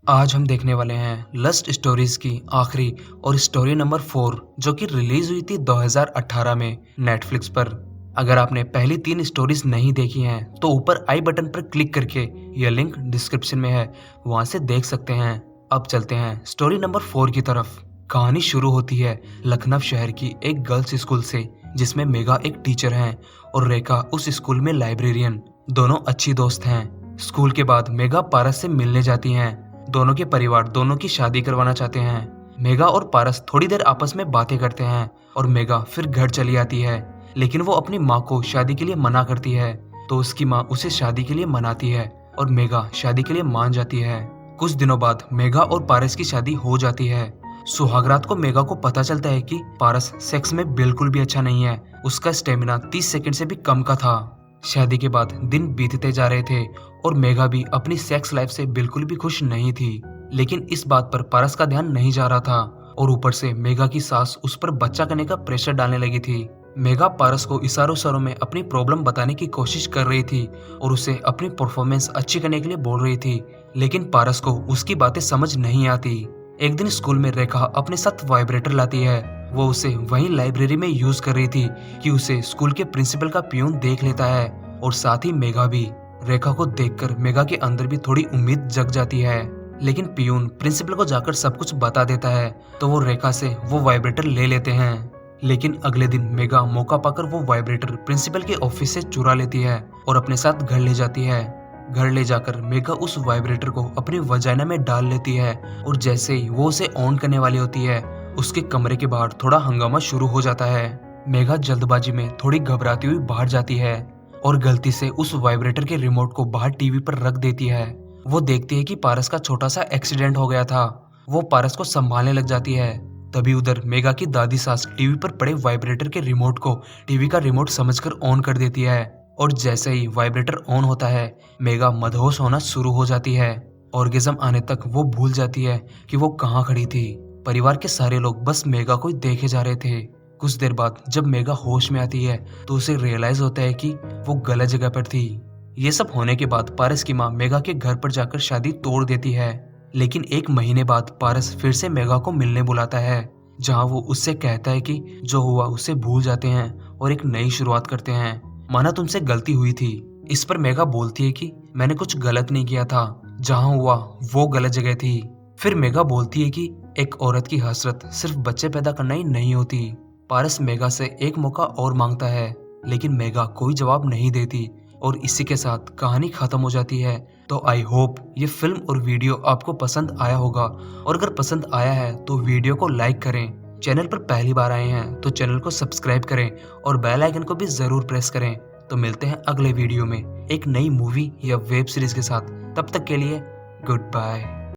आज हम देखने वाले हैं लस्ट स्टोरीज की आखिरी और स्टोरी नंबर 4 जो कि रिलीज हुई थी 2018 में नेटफ्लिक्स पर। अगर आपने पहली 3 स्टोरीज नहीं देखी हैं तो ऊपर आई बटन पर क्लिक करके यह लिंक डिस्क्रिप्शन में है, वहां से देख सकते हैं। अब चलते हैं स्टोरी नंबर 4 की तरफ। कहानी शुरू होती है लखनऊ शहर की एक गर्ल्स स्कूल से, जिसमें मेगा एक टीचर हैं और रेखा उस स्कूल में लाइब्रेरियन। दोनों अच्छी दोस्त हैं। स्कूल के बाद मेगा पारस से मिलने जाती हैं। दोनों के परिवार दोनों की शादी करवाना चाहते हैं। मेगा और पारस थोड़ी देर आपस में बातें करते हैं और मेगा फिर घर चली आती है, लेकिन वो अपनी माँ को शादी के लिए मना करती है। तो उसकी माँ उसे शादी के लिए मनाती है और मेगा शादी के लिए मान जाती है। कुछ दिनों बाद मेगा और पारस की शादी हो जाती है। सुहागरात को मेगा को पता चलता है कि पारस सेक्स में बिल्कुल भी अच्छा नहीं है। उसका स्टेमिना 30 सेकंड से भी कम का था। शादी के बाद दिन बीतते जा रहे थे और मेगा भी अपनी सेक्स लाइफ से बिल्कुल भी खुश नहीं थी, लेकिन इस बात पर पारस का ध्यान नहीं जा रहा था और ऊपर से मेगा की सास उस पर बच्चा करने का प्रेशर डालने लगी थी। मेगा पारस को इशारों इशारों में अपनी प्रॉब्लम बताने की कोशिश कर रही थी और उसे अपनी परफॉर्मेंस अच्छी करने के लिए बोल रही थी, लेकिन पारस को उसकी बातें समझ नहीं आती। एक दिन स्कूल में रेखा अपने साथ वाइब्रेटर लाती है। वो उसे वहीं लाइब्रेरी में यूज कर रही थी कि उसे स्कूल के प्रिंसिपल का पियून देख लेता है और साथ ही मेगा भी। रेखा को देखकर मेगा के अंदर भी थोड़ी उम्मीद जग जाती है, लेकिन पियून प्रिंसिपल को जाकर सब कुछ बता देता है तो वो रेखा से वो वाइब्रेटर ले लेते हैं। लेकिन अगले दिन मेगा मौका पाकर वो वाइब्रेटर प्रिंसिपल के ऑफिस से चुरा लेती है और अपने साथ घर ले जाती है। घर ले जाकर मेगा उस वाइब्रेटर को अपनी वजाइना में डाल लेती है और जैसे ही वो उसे ऑन करने वाली होती है, उसके कमरे के बाहर थोड़ा हंगामा शुरू हो जाता है। मेगा जल्दबाजी में थोड़ी घबराती हुई बाहर जाती है और गलती से उस वाइब्रेटर के रिमोट को बाहर टीवी पर रख देती है। वो देखती है कि पारस का छोटा सा एक्सीडेंट हो गया था। वो पारस को संभालने लग जाती है। तभी उधर मेगा की दादी सास टीवी पर पड़े वाइब्रेटर के रिमोट को टीवी का रिमोट समझकर ऑन कर देती है और जैसे ही वाइब्रेटर ऑन होता है, मेगा मदहोश होना शुरू हो जाती है। ऑर्गेज्म आने तक वो भूल जाती है कि वो कहाँ खड़ी थी। परिवार के सारे लोग बस मेगा को ही देखे जा रहे थे। कुछ देर बाद जब मेगा होश में आती है तो उसे रियलाइज होता है कि वो गलत जगह पर थी। ये सब होने के बाद पारस की माँ मेगा के घर पर जाकर शादी तोड़ देती है, लेकिन एक महीने बाद पारस फिर से मेगा को मिलने बुलाता है, जहाँ वो उससे कहता है कि जो हुआ उसे भूल जाते हैं और एक नई शुरुआत करते हैं। माना तुमसे गलती हुई थी। इस पर मेगा बोलती है कि मैंने कुछ गलत नहीं किया था, जहाँ हुआ वो गलत जगह थी। फिर मेगा बोलती है कि एक औरत की हसरत सिर्फ बच्चे पैदा करना ही नहीं होती। पारस मेगा से एक मौका और मांगता है, लेकिन मेगा कोई जवाब नहीं देती और इसी के साथ कहानी खत्म हो जाती है। तो आई होप ये फिल्म और वीडियो आपको पसंद आया होगा, और अगर पसंद आया है तो वीडियो को लाइक करें। चैनल पर पहली बार आए हैं तो चैनल को सब्सक्राइब करें और बेल आइकन को भी जरूर प्रेस करें। तो मिलते हैं अगले वीडियो में एक नई मूवी या वेब सीरीज के साथ। तब तक के लिए गुड बाय।